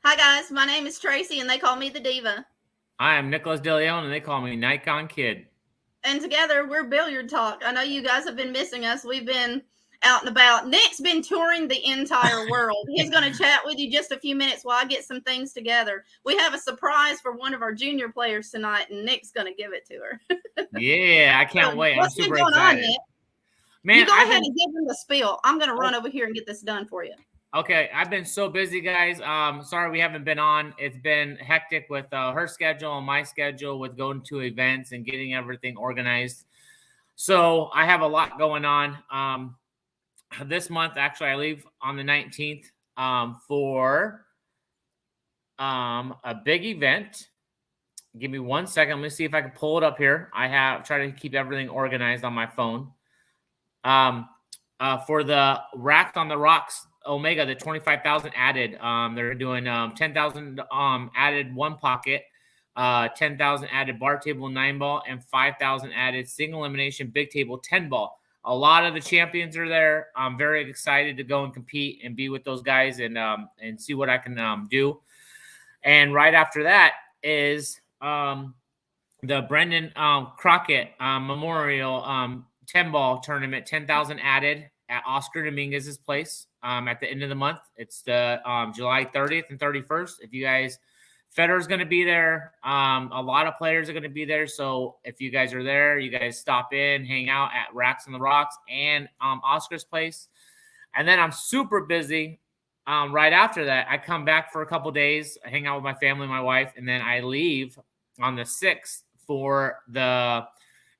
Hi guys, my name is Tracy and they call me the Diva. I am Nicholas DeLeon and they call me Nikon Kid. And together we're Billiard Talk. I know you guys have been missing us. We've been out and about. Nick's been touring the entire world. He's going to chat with you just a few minutes while I get some things together. We have a surprise for one of our junior players tonight, and Nick's going to give it to her. Yeah, I can't wait. What's I'm super been going excited. on, Nick? Man, you go ahead and give them the spiel. I'm going to run over here and get this done for you. Okay, I've been so busy, guys. Sorry we haven't been on. It's been hectic with her schedule and my schedule with going to events and getting everything organized. So I have a lot going on. This month, actually, I leave on the 19th for a big event. Give me 1 second. Let me see if I can pull it up here. I have tried to keep everything organized on my phone. For the Racked on the Rocks Omega, the 25,000 added. They're doing 10,000 added one pocket, 10,000 added bar table 9-ball, and 5,000 added single elimination big table 10-ball. A lot of the champions are there. I'm very excited to go and compete and be with those guys and see what I can do. And right after that is the Brendan Crockett Memorial 10-ball tournament, 10,000 added at Oscar Dominguez's place at the end of the month. It's the July 30th and 31st. If you guys, Federer's going to be there. A lot of players are going to be there. So if you guys are there, you guys stop in, hang out at Racks on the Rocks and Oscar's place. And then I'm super busy. Right after that, I come back for a couple days, I hang out with my family, my wife, and then I leave on the 6th for the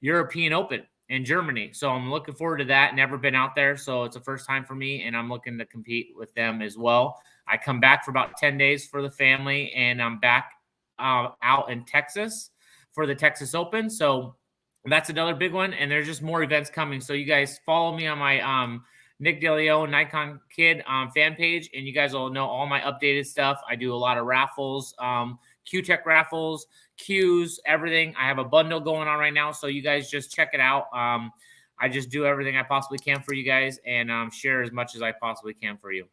European Open in Germany. So I'm looking forward to that. Never been out there, so it's a first time for me, and I'm looking to compete with them as well. I come back for about 10 days for the family, and I'm back out in Texas for the Texas Open. So that's another big one, and there's just more events coming. So you guys follow me on my Nick DeLeon Nikon Kid fan page, and you guys will know all my updated stuff. I do a lot of raffles, Q-Tech raffles, Qs, everything. I have a bundle going on right now, so you guys just check it out. I just do everything I possibly can for you guys and share as much as I possibly can for you.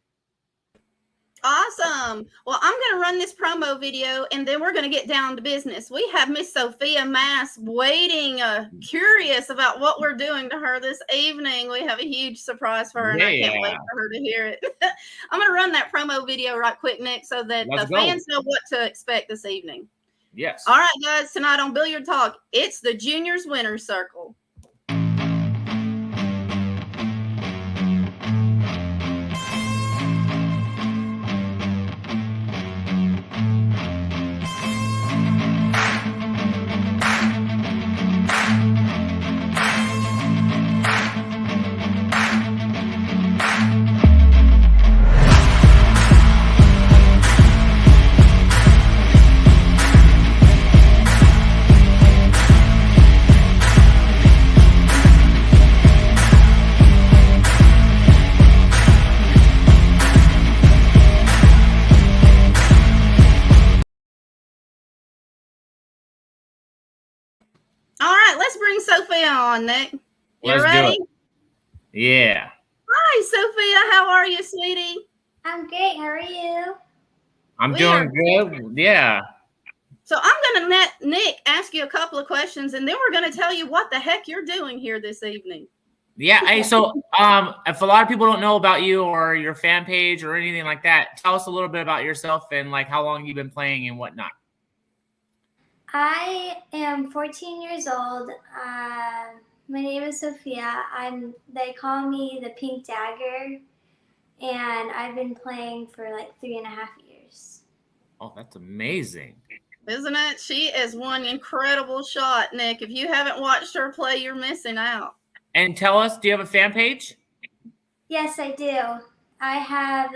Awesome. Well, I'm going to run this promo video, and then we're going to get down to business. We have Miss Sofia Mast waiting, curious about what we're doing to her this evening. We have a huge surprise for her, and I can't wait for her to hear it. I'm going to run that promo video right quick, Nick, so that the fans know what to expect this evening. Yes. All right, guys. Tonight on Billiard Talk, it's the Juniors Winners Circle. All right, let's bring Sophia on, Nick. You ready? Yeah. Hi, Sophia. How are you, sweetie? I'm great. How are you? I'm doing good. Yeah. So I'm going to let Nick ask you a couple of questions, and then we're going to tell you what the heck you're doing here this evening. Yeah. Hey, so if a lot of people don't know about you or your fan page or anything like that, tell us a little bit about yourself and like how long you've been playing and whatnot. I am 14 years old. My name is Sophia. They call me the Pink Dagger, and I've been playing for like 3.5 years. Oh, that's amazing. Isn't it? She is one incredible shot, Nick. If you haven't watched her play, you're missing out. And tell us, do you have a fan page? Yes, I do. I have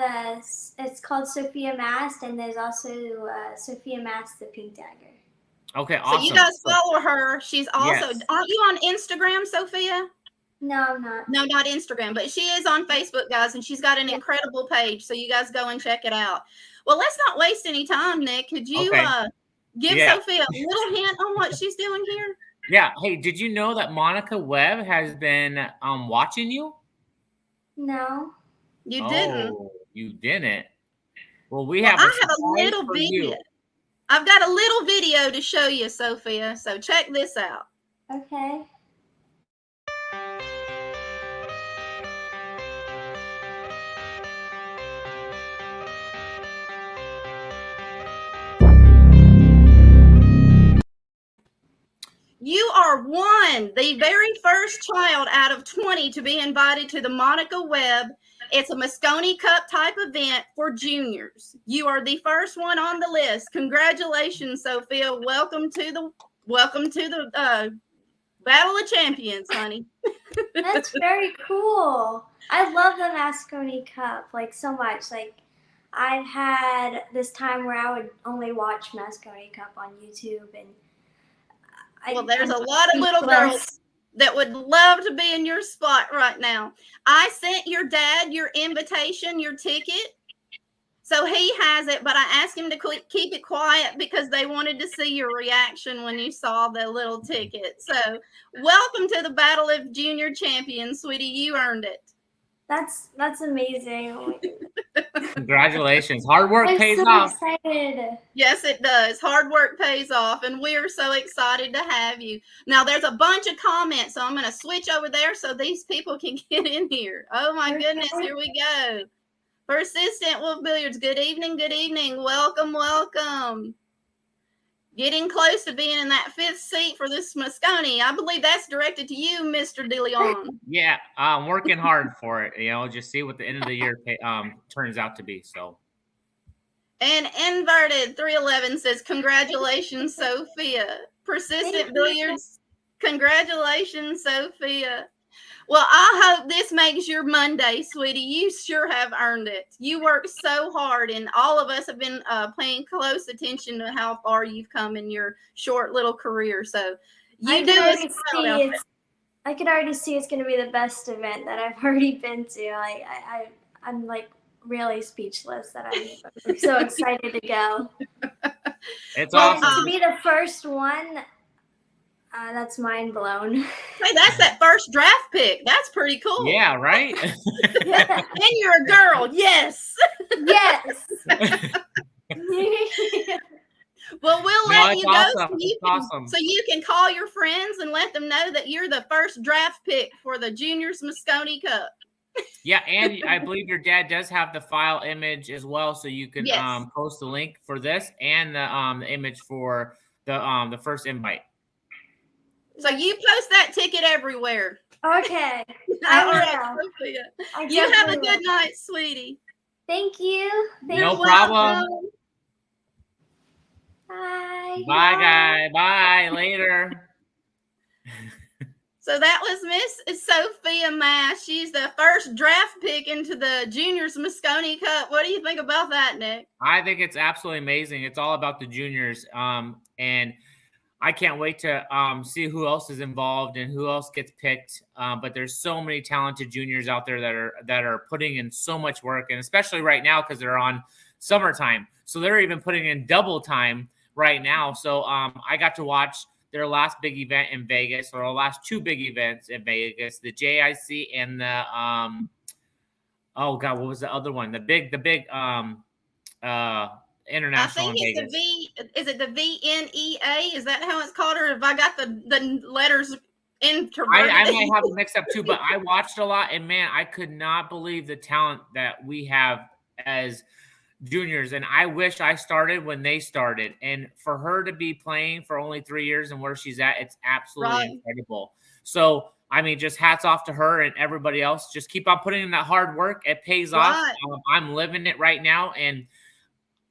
it's called Sofia Mast, and there's also Sofia Mast, the Pink Dagger. Okay, awesome. So you guys follow her. She's also, aren't you on Instagram, Sophia? No, I'm not. No, not Instagram, but she is on Facebook, guys, and she's got an incredible page. So you guys go and check it out. Well, let's not waste any time, Nick. Could you give Sophia a little hint on what she's doing here? Yeah. Hey, did you know that Monica Webb has been watching you? No. You didn't. You didn't. Well, we Well, have I a have a surprise little for video. you. I've got a little video to show you, Sophia. So check this out. Okay. You are the very first child out of 20 to be invited to the Monica Webb. It's a Moscone Cup type event for juniors. You are the first one on the list. Congratulations, Sophia. Welcome to the Battle of Champions, honey. That's very cool. I love the Moscone Cup like so much. Like I've had this time where I would only watch Moscone Cup on YouTube, and Well, there's a lot of little girls that would love to be in your spot right now. I sent your dad your invitation, your ticket. So he has it, but I asked him to keep it quiet because they wanted to see your reaction when you saw the little ticket. So welcome to the Battle of Junior Champions, sweetie. You earned it. That's amazing. Congratulations. Hard work I'm pays so off. excited. Yes, it does. Hard work pays off, and we are so excited to have you. Now, there's a bunch of comments, so I'm going to switch over there so these people can get in here. Oh, my goodness. Here we go. Persistent Wolf Billiards. Good evening. Good evening. Welcome. Welcome. Getting close to being in that 5th seat for this Moscone. I believe that's directed to you, Mr. DeLeon. Yeah, I'm working hard for it. Just see what the end of the year turns out to be. So. And Inverted 311 says, congratulations, Sophia. Persistent Billiards. Congratulations, Sophia. Well, I hope this makes your Monday, sweetie. You sure have earned it. You worked so hard, and all of us have been paying close attention to how far you've come in your short little career. So you do us proud. I could already see it's going to be the best event that I've already been to. I'm like really speechless that I'm so excited to go. It's awesome. To be the first one, that's mind blown. Hey, that's that first draft pick. That's pretty cool. Yeah, right? And you're a girl. Yes. Yes. Well, we'll let you go awesome. So you can call your friends and let them know that you're the first draft pick for the Juniors Moscone Cup. Yeah, and I believe your dad does have the file image as well, so you can post the link for this and the image for the first invite. So you post that ticket everywhere. Okay. All right, Sophia. You have a good night, sweetie. Thank you. No problem. Bye. Bye, guy. Bye. Later. So that was Miss Sofia Mast. She's the first draft pick into the Juniors Moscone Cup. What do you think about that, Nick? I think it's absolutely amazing. It's all about the juniors. And I can't wait to see who else is involved and who else gets picked. But there's so many talented juniors out there that are putting in so much work, and especially right now because they're on summertime, so they're even putting in double time right now. So I got to watch their last big event in Vegas, or our last 2 big events in Vegas, the JIC and the oh god, what was the other one? The big international. I think is it the VNEA? Is that how it's called, or have I got the letters introverted? I might have it mixed up too, but I watched a lot, and man, I could not believe the talent that we have as juniors. And I wish I started when they started. And for her to be playing for only 3 years and where she's at, it's absolutely incredible. So I mean, just hats off to her and everybody else. Just keep on putting in that hard work. It pays off. I'm living it right now, and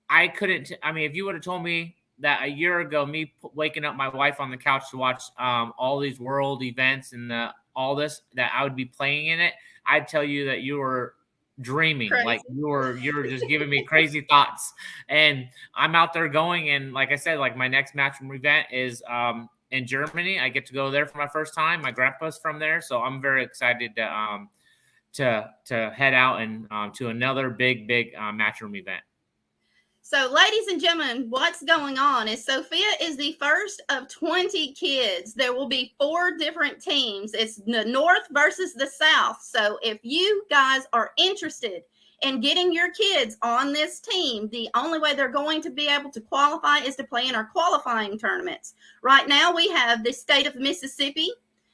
I couldn't. I mean, if you would have told me that a year ago, me waking up my wife on the couch to watch all these world events and all this, that I would be playing in it, I'd tell you that you were dreaming. Crazy. Like you were just giving me crazy thoughts. And I'm out there going, and like I said, like my next matchroom event is in Germany. I get to go there for my first time. My grandpa's from there, so I'm very excited to head out and to another big matchroom event. So, ladies and gentlemen, what's going on is Sophia is the first of 20 kids. There will be 4 different teams. It's the North versus the South. So, if you guys are interested and getting your kids on this team, the only way they're going to be able to qualify is to play in our qualifying tournaments. Right now, we have the state of Mississippi,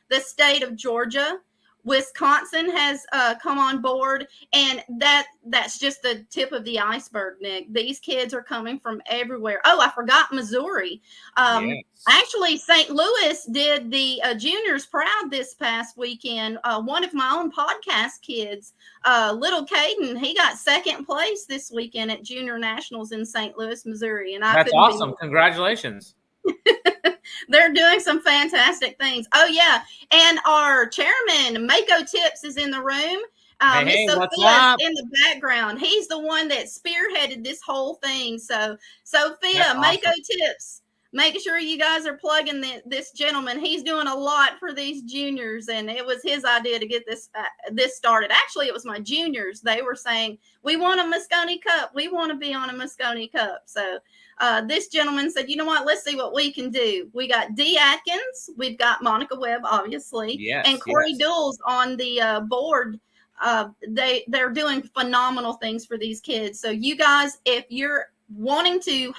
the state of Georgia, Wisconsin has come on board, and that's just the tip of the iceberg, Nick. These kids are coming from everywhere. Oh, I forgot Missouri. Yes. Actually, St. Louis did the juniors proud this past weekend. One of my own podcast kids, little Caden, he got second place this weekend at Junior Nationals in St. Louis, Missouri. And that's awesome. Congratulations. They're doing some fantastic things. Oh, yeah. And our chairman, Mako Tips, is in the room. Hey, Miss what's Sophia up? in the background. He's the one that spearheaded this whole thing. So, Sophia, That's Mako awesome. Tips, make sure you guys are plugging this gentleman. He's doing a lot for these juniors, and it was his idea to get this started. Actually, it was my juniors. They were saying, we want a Moscone Cup. We want to be on a Moscone Cup. So this gentleman said, you know what? Let's see what we can do. We got Dee Atkins. We've got Monica Webb, obviously. Yes, and Corey yes. Dulles on the board. They're doing phenomenal things for these kids. So you guys, if you're wanting to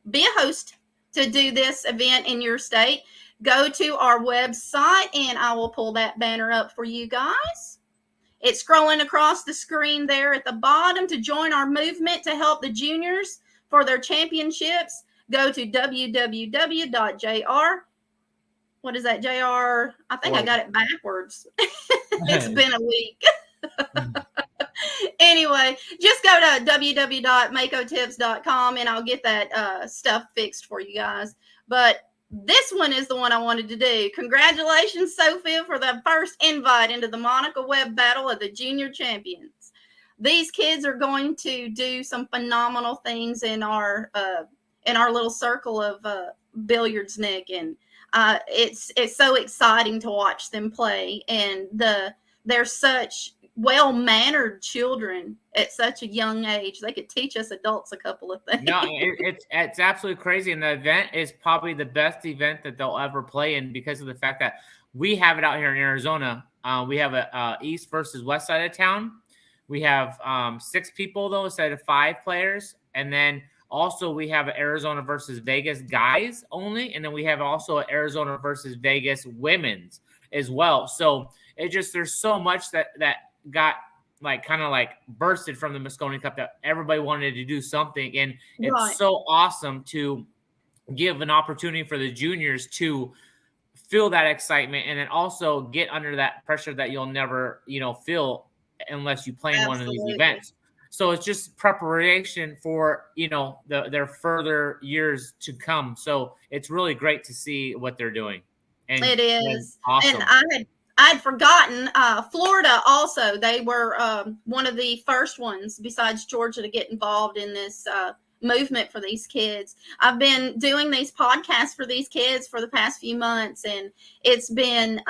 be a host to do this event in your state, go to our website and I will pull that banner up for you guys. It's scrolling across the screen there at the bottom. To join our movement to help the juniors for their championships, go to www.jr. What is that, JR? I think I got it backwards. It's been a week. Anyway, just go to www.makotips.com and I'll get that stuff fixed for you guys. But this one is the one I wanted to do. Congratulations, Sophia, for the first invite into the Monica Webb Battle of the Junior Champions. These kids are going to do some phenomenal things in our little circle of billiards, Nick, and it's so exciting to watch them play, and they're such well-mannered children at such a young age. They could teach us adults a couple of things. No, it's absolutely crazy, and the event is probably the best event that they'll ever play in because of the fact that we have it out here in Arizona. We have a east versus west side of town. We have 6 people though instead of 5 players, and then also we have Arizona versus Vegas guys only, and then we have also Arizona versus Vegas women's as well. So there's so much that got kind of bursted from the Moscone Cup that everybody wanted to do something, and it's so awesome to give an opportunity for the juniors to feel that excitement and then also get under that pressure that you'll never feel unless you play in one of these events. So it's just preparation for their further years to come. So it's really great to see what they're doing. And it is awesome. And I'd forgotten Florida also. They were one of the first ones besides Georgia to get involved in this movement for these kids. I've been doing these podcasts for these kids for the past few months, and it's been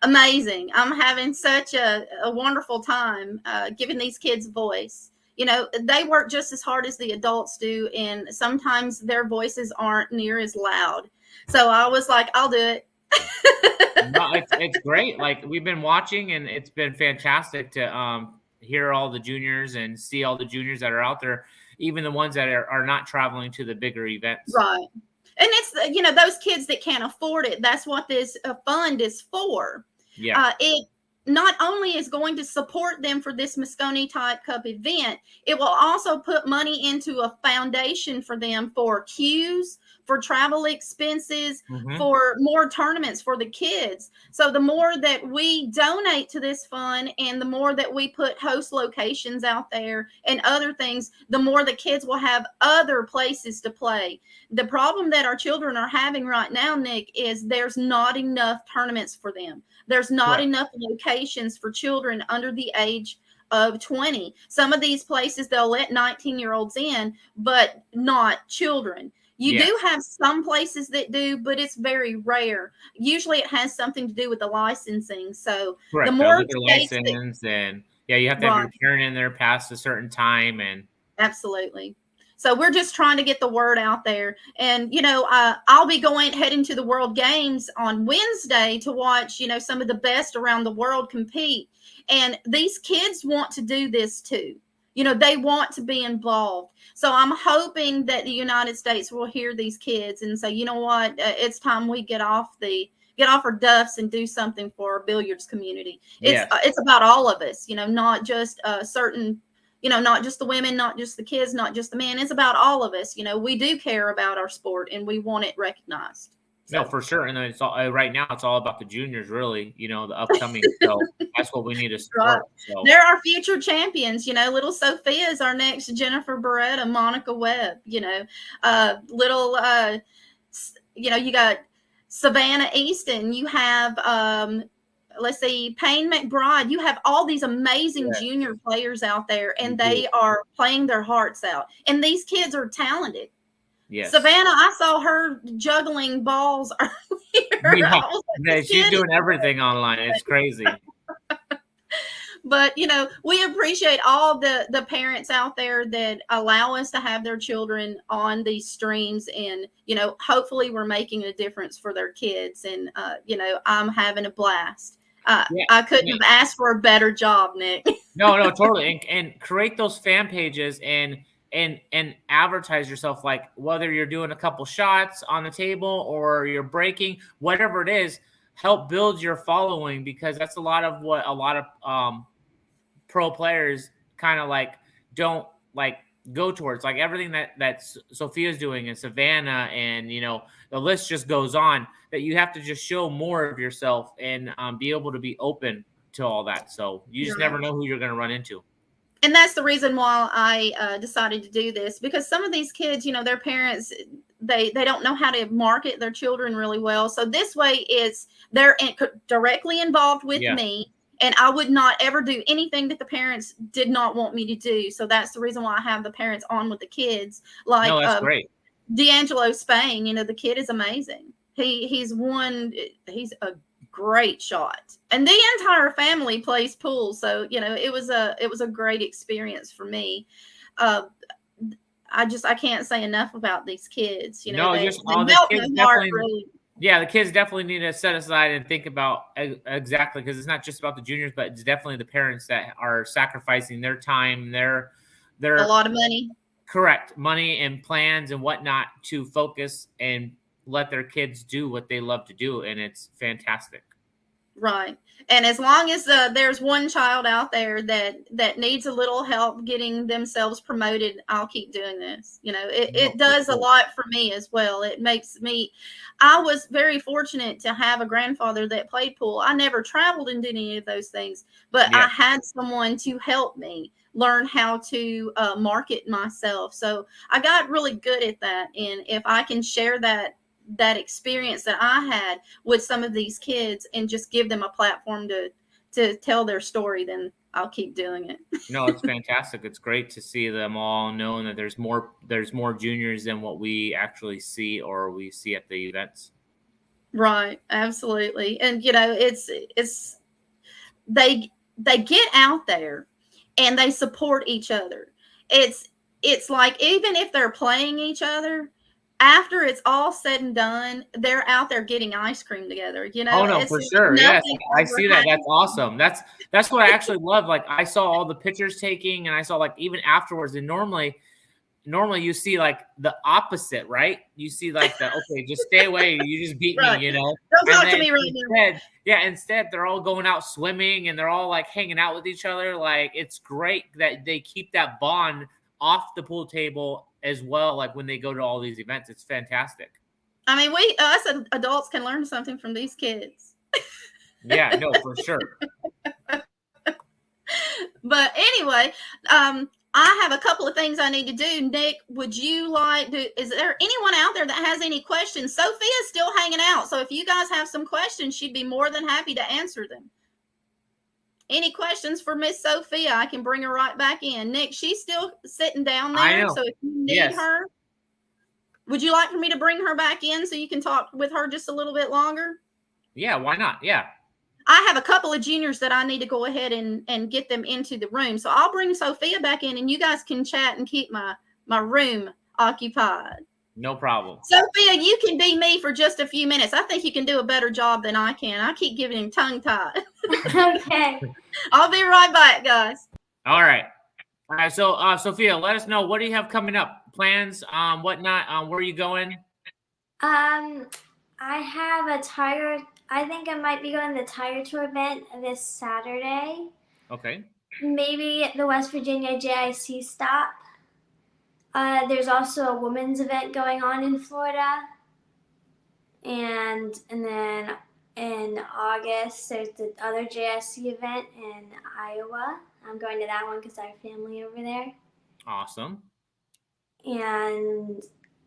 amazing. I'm having such a wonderful time giving these kids a voice. They work just as hard as the adults do, and sometimes their voices aren't near as loud. So I was like, I'll do it. No, it's great. We've been watching, and it's been fantastic to hear all the juniors and see all the juniors that are out there, even the ones that are not traveling to the bigger events. Right. And it's, those kids that can't afford it. That's what this fund is for. Yeah. It not only is going to support them for this Moscone type cup event, it will also put money into a foundation for them for cues, for travel expenses, for more tournaments for the kids. So the more that we donate to this fund and the more that we put host locations out there and other things, the more the kids will have other places to play. The problem that our children are having right now, Nick, is there's not enough tournaments for them. There's not enough locations for children under the age of 20. Some of these places, they'll let 19-year-olds in, but not children. You do have some places that do, but it's very rare. Usually it has something to do with the licensing. So the more license and you have to have your parent in there past a certain time. And absolutely. So we're just trying to get the word out there. And, I'll be heading to the World Games on Wednesday to watch, some of the best around the world compete. And these kids want to do this too. They want to be involved. So I'm hoping that the United States will hear these kids and say, you know what, it's time we get off our duffs and do something for our billiards community. It's about all of us, not just certain, not just the women, not just the kids, not just the men. It's about all of us. We do care about our sport and we want it recognized. So. No, for sure. And it's all right now. It's all about the juniors, really. The upcoming. So that's what we need to support. Right. So. They're our future champions. Little Sophia is our next Jennifer Beretta, Monica Webb. You got Savannah Easton. You have let's see, Payne McBride. You have all these amazing junior players out there, and they are playing their hearts out. And these kids are talented. Yes. Savannah, I saw her juggling balls earlier. Yeah, she's doing everything online. It's crazy. But, we appreciate all the parents out there that allow us to have their children on these streams. And, hopefully we're making a difference for their kids. And, I'm having a blast. I couldn't have asked for a better job, Nick. No, totally. And create those fan pages and advertise yourself, like whether you're doing a couple shots on the table or you're breaking, whatever it is, help build your following, because that's a lot of what a lot of pro players kind of like don't like go towards, like everything that Sophia's doing and Savannah and, the list just goes on, that you have to just show more of yourself and be able to be open to all that. So you just never know who you're going to run into. And that's the reason why I decided to do this, because some of these kids, their parents, they don't know how to market their children really well. So this way they're directly involved with me, and I would not ever do anything that the parents did not want me to do. So that's the reason why I have the parents on with the kids. Like, that's great. D'Angelo Spain, the kid is amazing. He's a great shot, and the entire family plays pool. So it was a great experience for me. I can't say enough about these kids. The kids definitely need to set aside and think about exactly, because it's not just about the juniors, but it's definitely the parents that are sacrificing their time, their a lot of money. Correct, money and plans and whatnot to focus and let their kids do what they love to do, and it's fantastic. Right. And as long as there's one child out there that needs a little help getting themselves promoted, I'll keep doing this. It does a lot for me as well. It makes me, I was very fortunate to have a grandfather that played pool. I never traveled and did any of those things, but I had someone to help me learn how to market myself. So I got really good at that. And if I can share that experience that I had with some of these kids and just give them a platform to tell their story, then I'll keep doing it. No, it's fantastic. It's great to see them all knowing that there's more juniors than what we actually see or we see at the events. Right. Absolutely. And it's they get out there and they support each other. It's like, even if they're playing each other, after it's all said and done, they're out there getting ice cream together. Oh no, for sure. Yes, I see that. That's awesome. That's what I actually love. Like, I saw all the pictures taking, and I saw, like, even afterwards. And normally you see like the opposite, right? You see like okay, just stay away. You just beat me, Don't talk to me right now. Instead they're all going out swimming and they're all like hanging out with each other. Like, it's great that they keep that bond off the pool table as well. Like, when they go to all these events, it's fantastic. I mean, us adults can learn something from these kids. Yeah, no, for sure. But anyway, I have a couple of things I need to do. Nick, would you is there anyone out there that has any questions? Sophia's still hanging out. So if you guys have some questions, she'd be more than happy to answer them. Any questions for Miss Sophia? I can bring her right back in. Nick, she's still sitting down there. I know. So if you need her, would you like for me to bring her back in so you can talk with her just a little bit longer? Yeah, why not? Yeah. I have a couple of juniors that I need to go ahead and get them into the room. So I'll bring Sophia back in and you guys can chat and keep my My room occupied. No problem. Sophia, you can be me for just a few minutes. I think you can do a better job than I can. I keep giving him tongue tied. Okay. I'll be right back, guys. All right. All right. So, Sophia, let us know, what do you have coming up? Plans, whatnot. Where are you going? I have a tire. I think I might be going to the tire tour event this Saturday. Okay. Maybe the West Virginia JIC stop. There's also a women's event going on in Florida. And then in August, there's the other JIC event in Iowa. I'm going to that one because I have family over there. Awesome. And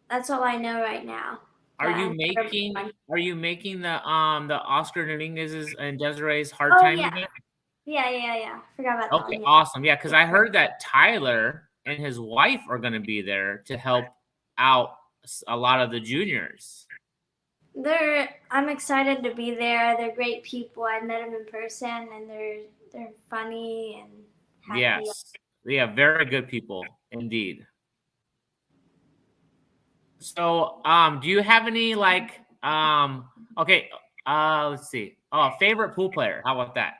that's all I know right now. Are you making the Oscar Dominguez's and Desiree's hard time event? Yeah. Forgot about that. Okay, awesome. Yeah, because I heard that Tyler and his wife are going to be there to help out a lot of the juniors. I'm excited to be there. They're great people. I met them in person, and they're funny and happy. Yes, yeah, very good people indeed. So, do you have any let's see. Oh, favorite pool player? How about that?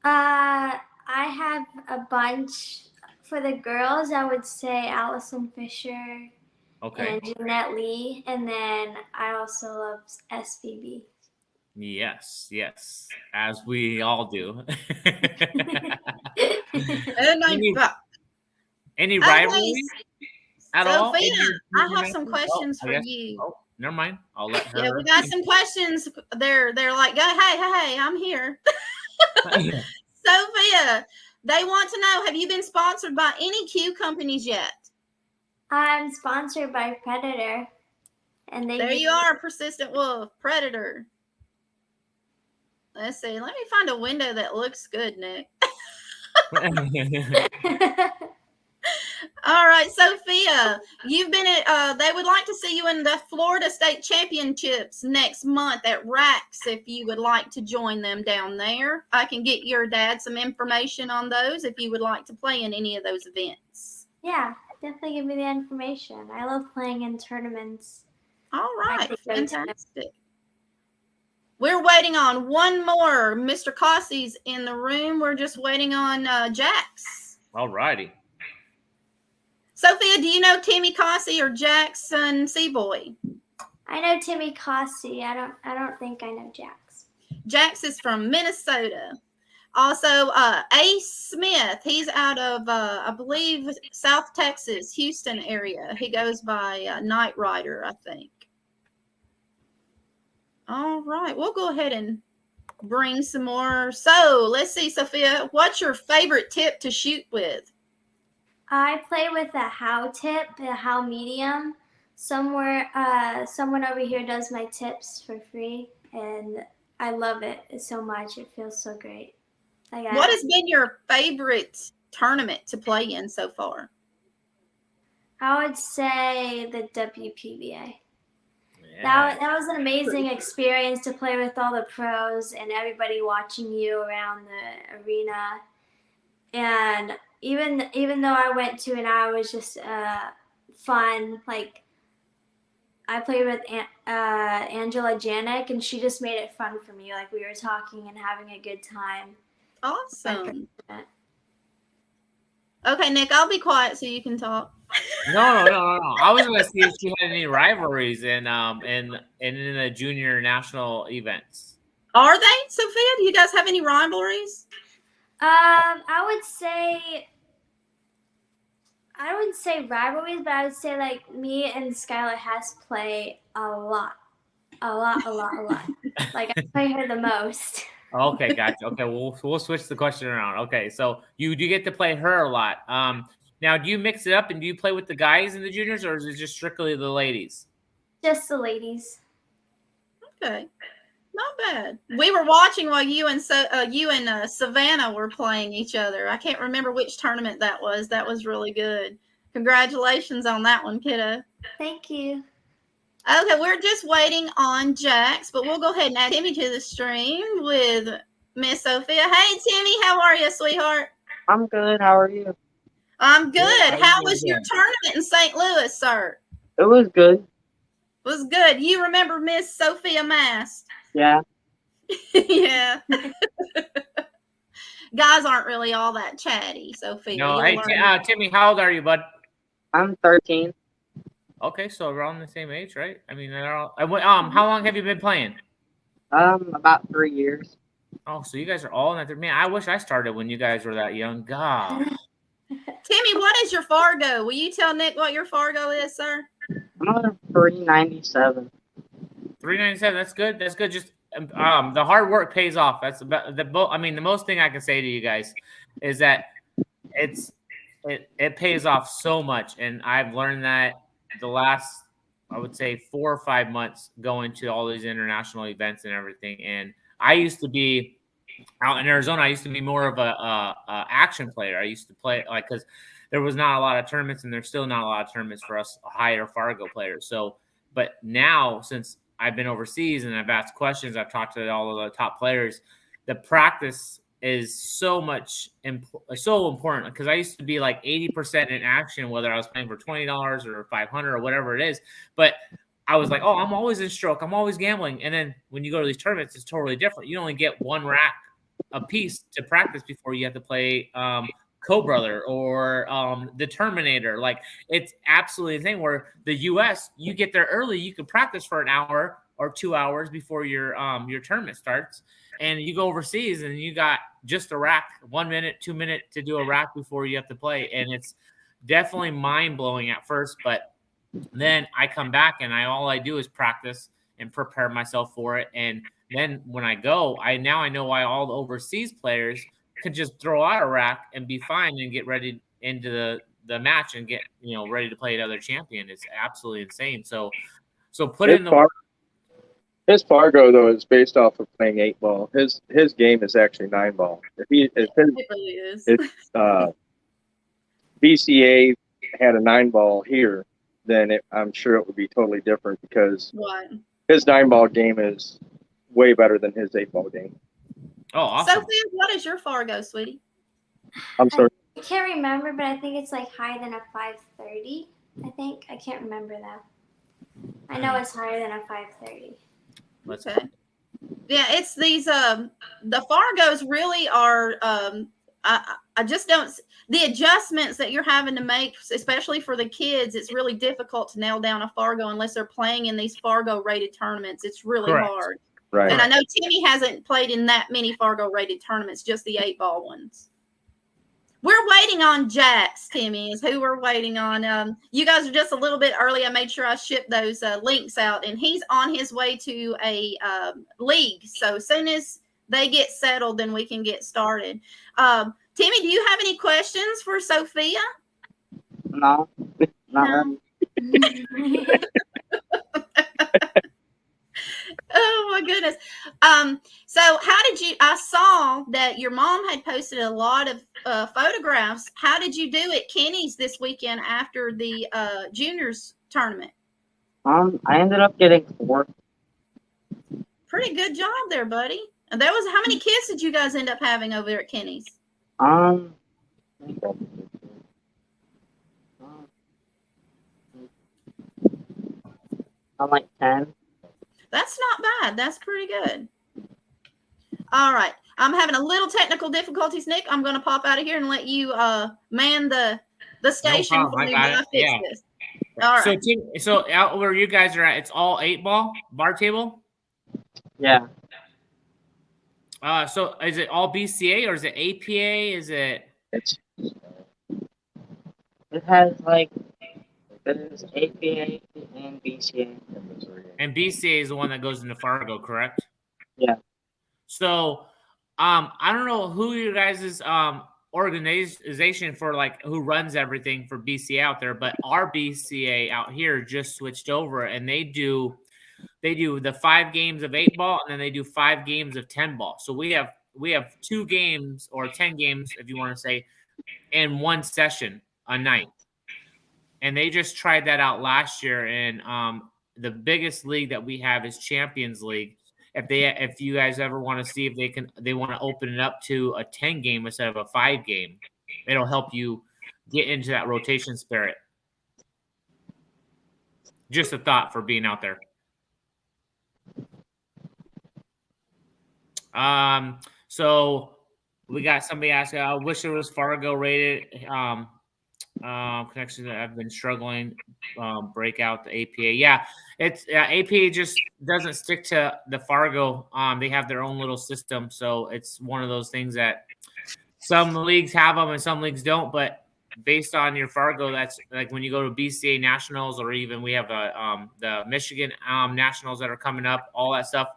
I have a bunch. For the girls, I would say Allison Fisher. Okay. And Jeanette Lee, and then I also love SBB. Yes, as we all do. Any rivalries at all? Sophia, I have some questions for you. Oh, never mind. I'll let her. Yeah, we got some questions. They're like, hey, I'm here. Sophia, they want to know, have you been sponsored by any Q companies yet? I'm sponsored by Predator. And there you are, Persistent Wolf, Predator. Let's see. Let me find a window that looks good, Nick. All right, Sophia, you've been at, they would like to see you in the Florida State Championships next month at Rax if you would like to join them down there. I can get your dad some information on those if you would like to play in any of those events. Yeah, definitely give me the information. I love playing in tournaments. All right, fantastic. We're waiting on one more. Mr. Cossey's in the room. We're just waiting on Jaxx. All righty. Sophia, do you know Timmy Cossey or Jaxx and Seaboy? I know Timmy Cossey. I don't think I know Jaxx. Jaxx is from Minnesota. Also, Ace Smith. He's out of, I believe, South Texas, Houston area. He goes by Night Rider, I think. All right. We'll go ahead and bring some more. So, let's see, Sophia. What's your favorite tip to shoot with? I play with a How tip, a How medium. Someone over here does my tips for free, and I love it so much. It feels so great. What has been your favorite tournament to play in so far? I would say the WPBA. Yeah. That was an amazing experience to play with all the pros and everybody watching you around the arena. And even though I went to an hour, it was just fun. Like, I played with Angela Janik, and she just made it fun for me. Like, we were talking and having a good time. Awesome. Okay, Nick, I'll be quiet so you can talk. No. I was going to see if she had any rivalries in the junior national events. Are they, Sophia? Do you guys have any rivalries? I wouldn't say rivalries, but I would say like me and Skylar Hess play a lot. Like, I play her the most. Okay, gotcha. Okay, we'll switch the question around. Okay, so you do get to play her a lot. Now, do you mix it up and do you play with the guys in the juniors, or is it just strictly the ladies? Just the ladies. Okay, not bad. We were watching while you and Savannah were playing each other. I can't remember which tournament that was. That was really good. Congratulations on that one, kiddo. Thank you. Okay, we're just waiting on Jaxx, but we'll go ahead and add Timmy to the stream with Miss Sophia. Hey, Timmy, how are you, sweetheart? I'm good. How are you? I'm good. Yeah, How was your tournament in St. Louis, sir? It was good. Was good. You remember Miss Sofia Mast? Yeah. Yeah. Guys aren't really all that chatty, Sophia. No, You'll hey, learn. Timmy, how old are you, bud? I'm 13. Okay, so around the same age, right? I mean, they're all, how long have you been playing? About 3 years. Oh, so you guys are all in that. Man, I wish I started when you guys were that young. God. Timmy, what is your Fargo? Will you tell Nick what your Fargo is, sir? I'm on a 397. 397. That's good. That's good. Just the hard work pays off. That's about the most thing I can say to you guys is that it pays off so much, and I've learned that the last, I would say, 4 or 5 months going to all these international events and everything. And I used to be out in Arizona. I used to be more of a action player. I used to play because there was not a lot of tournaments, and there's still not a lot of tournaments for us higher Fargo players. So, but now since I've been overseas and I've asked questions, I've talked to all of the top players, the practice is so important because I used to be like 80% in action, whether I was playing for $20 or $500 or whatever it is. But I was like, oh, I'm always in stroke. I'm always gambling. And then when you go to these tournaments, it's totally different. You only get one rack a piece to practice before you have to play Co-Brother or the Terminator. Like, it's absolutely insane. Where the U.S., you get there early, you can practice for an hour or 2 hours before your tournament starts. And you go overseas and you got just a rack, 1 minute, 2 minutes to do a rack before you have to play. And it's definitely mind-blowing at first, but then I come back and all I do is practice and prepare myself for it. And then when I go, I know why all the overseas players could just throw out a rack and be fine and get ready into the match and get ready to play another champion. It's absolutely insane. So put in the his Fargo though is based off of playing 8-ball. His game is actually 9-ball. If BCA had a 9-ball here, then I'm sure it would be totally different because his 9-ball game is way better than his 8-ball game. Oh, awesome. Sophia, what is your Fargo, sweetie? I'm sorry. I can't remember, but I think it's like higher than a 530. I can't remember that. I know it's higher than a 530. Okay. Yeah, it's these the Fargos really are I just don't the adjustments that you're having to make, especially for the kids, it's really difficult to nail down a Fargo unless they're playing in these Fargo rated tournaments. It's really hard. Right. And I know Timmy hasn't played in that many Fargo rated tournaments, just the 8-ball ones. We're waiting on Jaxx, Timmy, is who we're waiting on. You guys are just a little bit early. I made sure I shipped those links out, and he's on his way to a league. So as soon as they get settled, then we can get started. Timmy, do you have any questions for Sophia? No, not really. Oh my goodness. So how did you, I saw that your mom had posted a lot of photographs. How did you do at Kenny's this weekend after the juniors tournament? I ended up getting 4th. Pretty good job there, buddy. And how many kids did you guys end up having over there at Kenny's? I'm like 10. That's not bad. That's pretty good. All right. I'm having a little technical difficulties, Nick. I'm going to pop out of here and let you man the station for me while I fix this. All right. So out where you guys are at, it's all 8-ball bar table? Yeah. So is it all BCA or is it APA? Is it? It has like there's APA and BCA. And BCA is the one that goes into Fargo, correct? Yeah. So, I don't know who you guys' organization for, like, who runs everything for BCA out there, but our BCA out here just switched over, and they do the 5 games of 8-ball, and then they do 5 games of 10-ball. So we have 2 games or 10 games, if you want to say, in one session a night. And they just tried that out last year, and the biggest league that we have is Champions League. If you guys ever want to see if they want to open it up to a 10 game instead of a 5 game, it'll help you get into that rotation spirit. Just a thought for being out there. So we got somebody asking, I wish it was Fargo rated connections that I've been struggling break out the APA. Yeah, it's APA just doesn't stick to the Fargo. They have their own little system, so it's one of those things that some leagues have them and some leagues don't. But based on your Fargo, that's like when you go to BCA Nationals, or even we have the Michigan Nationals that are coming up, all that stuff.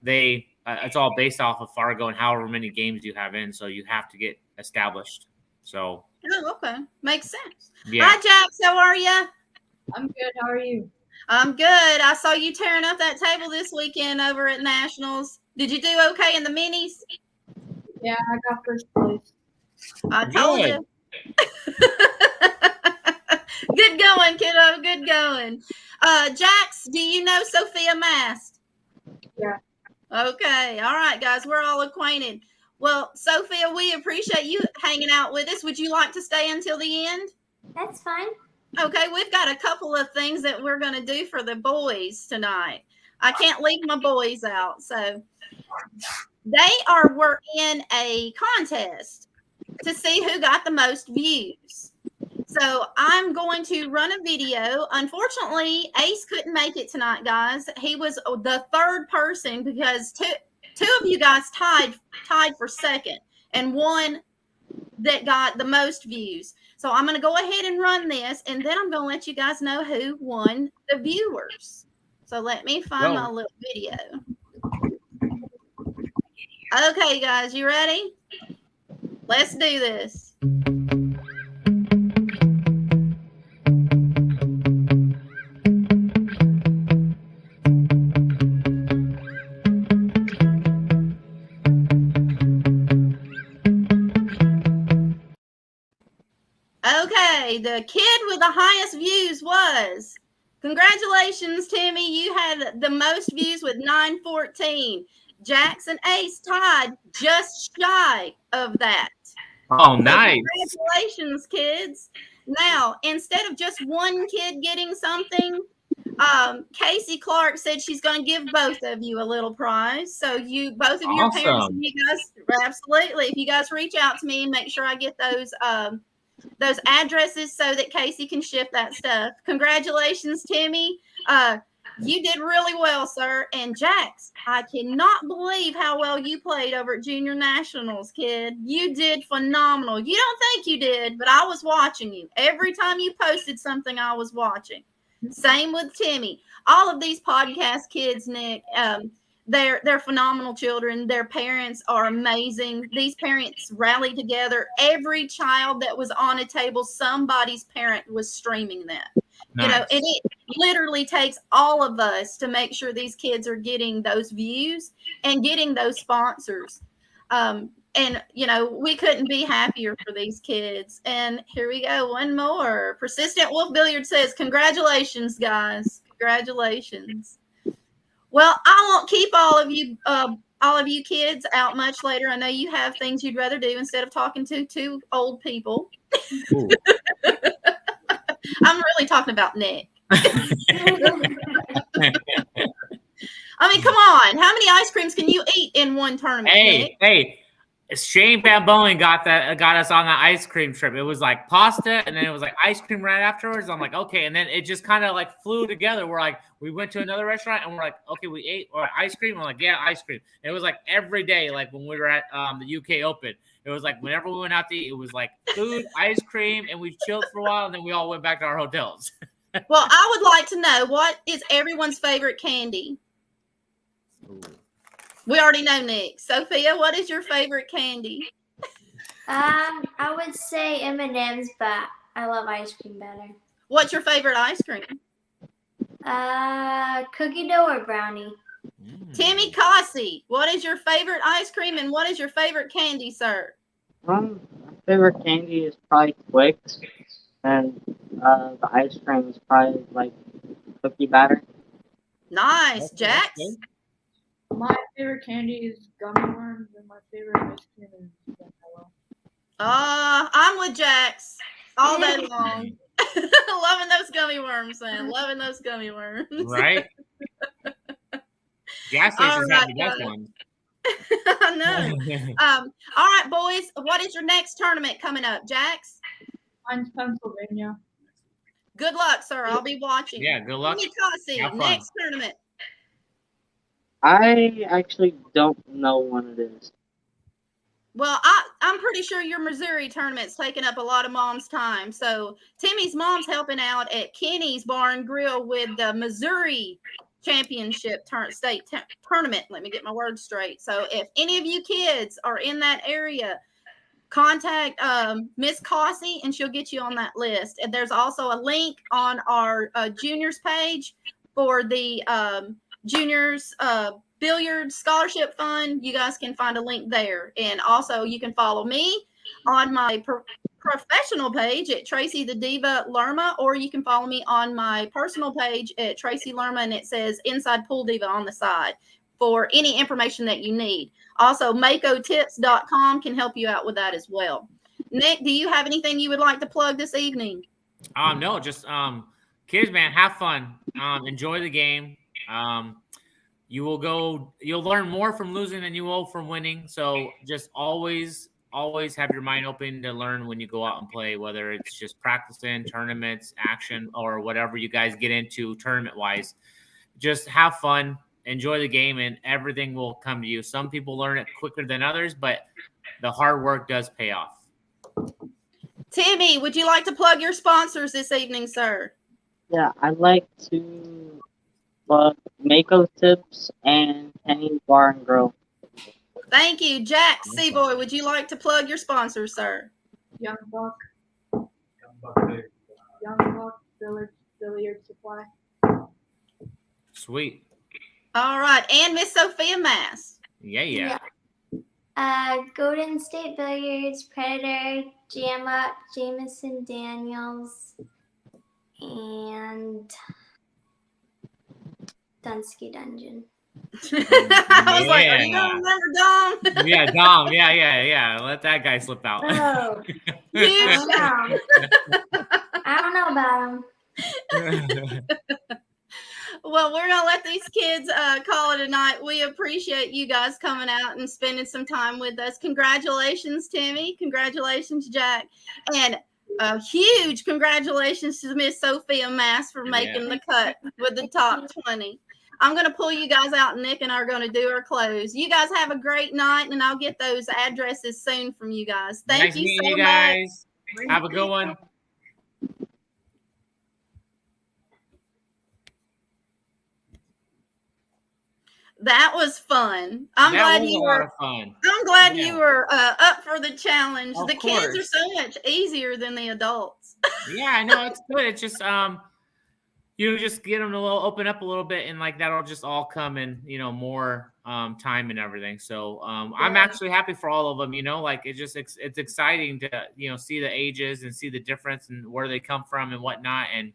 They it's all based off of Fargo and however many games you have in, so you have to get established. So. Oh, okay. Makes sense. Yeah. Hi, Jaxx. How are you? I'm good. How are you? I'm good. I saw you tearing up that table this weekend over at Nationals. Did you do okay in the minis? Yeah, I got first place. I told you. Good going, kiddo. Good going. Jaxx, do you know Sofia Mast? Yeah. Okay. All right, guys. We're all acquainted. Well, Sophia, we appreciate you hanging out with us. Would you like to stay until the end? That's fine. Okay, we've got a couple of things that we're going to do for the boys tonight. I can't leave my boys out. So we're in a contest to see who got the most views. So I'm going to run a video. Unfortunately, Ace couldn't make it tonight, guys. He was the third person because two of you guys tied for second, and one that got the most views. So I'm going to go ahead and run this, and then I'm going to let you guys know who won the viewers. So let me find my little video. Okay, guys, you ready? Let's do this. Okay, the kid with the highest views was, congratulations, Timmy. You had the most views with 914. Jaxx and Ace tied just shy of that. Oh, nice. So congratulations, kids. Now, instead of just one kid getting something, Casey Clark said she's going to give both of you a little prize. So you, both of your parents, and you guys, absolutely. If you guys reach out to me, make sure I get those addresses so that Casey can ship that stuff. Congratulations, Timmy. You did really well, sir. And Jaxx, I cannot believe how well you played over at Junior Nationals, kid. You did phenomenal. You don't think you did, but I was watching you. Every time you posted something, I was watching. Same with Timmy. All of these podcast kids, Nick, they're phenomenal children. Their parents are amazing. These parents rally together. Every child that was on a table, somebody's parent was streaming that. Nice. You know, and it literally takes all of us to make sure these kids are getting those views and getting those sponsors. And, you know, we couldn't be happier for these kids. And here we go. One more. Persistent Wolf Billiard says, congratulations, guys. Congratulations. Well, I won't keep all of you kids out much later. I know you have things you'd rather do instead of talking to two old people. I'm really talking about Nick. I mean, come on. How many ice creams can you eat in one tournament, Nick? Hey. Shane Van Bowen got us on the ice cream trip. It was like pasta, and then it was like ice cream right afterwards. I'm like, okay, and then it just kind of like flew together. We went to another restaurant, and we're like, okay, we ate ice cream. I'm like, yeah, ice cream. And it was like every day, like when we were at the UK Open. It was like whenever we went out to eat, it was like food, ice cream, and we chilled for a while, and then we all went back to our hotels. Well, I would like to know, what is everyone's favorite candy? Ooh. We already know, Nick. Sophia, what is your favorite candy? I would say M&M's, but I love ice cream better. What's your favorite ice cream? Cookie dough or brownie. Timmy Cossey, what is your favorite ice cream and what is your favorite candy, sir? My favorite candy is probably Twix, and the ice cream is probably like cookie batter. Nice. Jaxx? My favorite candy is gummy worms, and my favorite ice cream is vanilla. I'm with Jaxx. all day long. Loving those gummy worms, man. Loving those gummy worms. Right? Gas stations have the best ones. I know. All right, boys. What is your next tournament coming up, Jaxx? Mine's Pennsylvania. Good luck, sir. I'll be watching. Yeah, good luck. Cossey, next tournament. I actually don't know when it is. Well, I'm pretty sure your Missouri tournament's taking up a lot of mom's time. So Timmy's mom's helping out at Kenny's Bar and Grill with the Missouri Championship state tournament. Let me get my words straight. So if any of you kids are in that area, contact Miss Cossey and she'll get you on that list. And there's also a link on our juniors page for the juniors Billiard Scholarship Fund. You guys can find a link there. And also you can follow me on my professional page at Tracy the Diva Lerma, or you can follow me on my personal page at Tracy Lerma, and it says Inside Pool Diva on the side for any information that you need. Also, makotips.com can help you out with that as well. Nick, do you have anything you would like to plug this evening? No, just kids, man, have fun. Enjoy the game. You'll learn more from losing than you will from winning. So just always have your mind open to learn when you go out and play, whether it's just practicing, tournaments, action, or whatever you guys get into tournament-wise. Just have fun, enjoy the game, and everything will come to you. Some people learn it quicker than others, but the hard work does pay off. Timmy, would you like to plug your sponsors this evening, sir? Yeah, I'd like to plug Mako Tips and Kenny's Bar and Grill. Thank you. Jaxx, Seaboy, would you like to plug your sponsors, sir? Young Buck, Billiard Supply. Sweet. All right. And Miss Sofia Mast. Yeah. Golden State Billiards, Predator, Jam Up, Jameson Daniels, and Dunsky Dungeon. I was like, are you going to remember Dom? Yeah, Dom. Yeah. Let that guy slip out. Oh, I don't know about him. Well, we're going to let these kids call it a night. We appreciate you guys coming out and spending some time with us. Congratulations, Timmy. Congratulations, Jack. And a huge congratulations to Miss Sofia Mast for making the cut with the top 20. I'm going to pull you guys out, and Nick and I are going to do our close. You guys have a great night, and I'll get those addresses soon from you guys. Thank you so much. Guys. Have a good one. That was fun. I'm glad you were up for the challenge. The kids are so much easier than the adults. Yeah, I know, it's good. It's just you just get them to open up a little bit, and like that'll just all come in, more time and everything. So I'm actually happy for all of them. Like it's exciting to see the ages and see the difference and where they come from and whatnot. And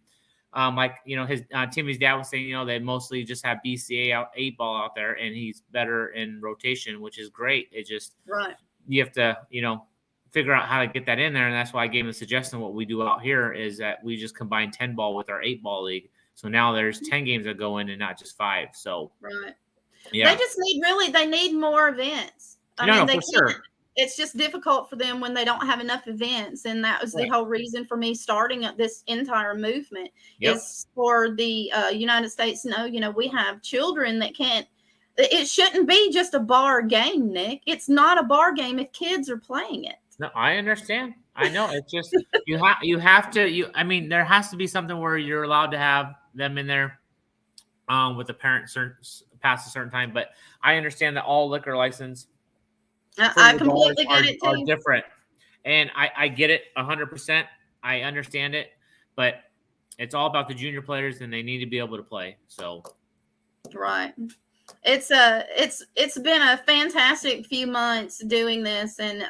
his Timmy's dad was saying, they mostly just have BCA 8-ball out there, and he's better in rotation, which is great. It just you have to figure out how to get that in there, and that's why I gave him a suggestion. What we do out here is that we just combine 10-ball with our 8-ball league. So now there's 10 games that go in and not just 5. So they just need more events. I mean, for sure. It's just difficult for them when they don't have enough events. And that was the whole reason for me starting this entire movement is for the United States to know, we have children that can't. It shouldn't be just a bar game, Nick. It's not a bar game if kids are playing it. No, I understand. I know. It's just you have to. I mean, there has to be something where you're allowed to have them in there with the parents past a certain time. But I understand that all liquor license. I completely get it too. Are different, and I get it 100%. I understand it, but it's all about the junior players, and they need to be able to play. So, it's been a fantastic few months doing this, and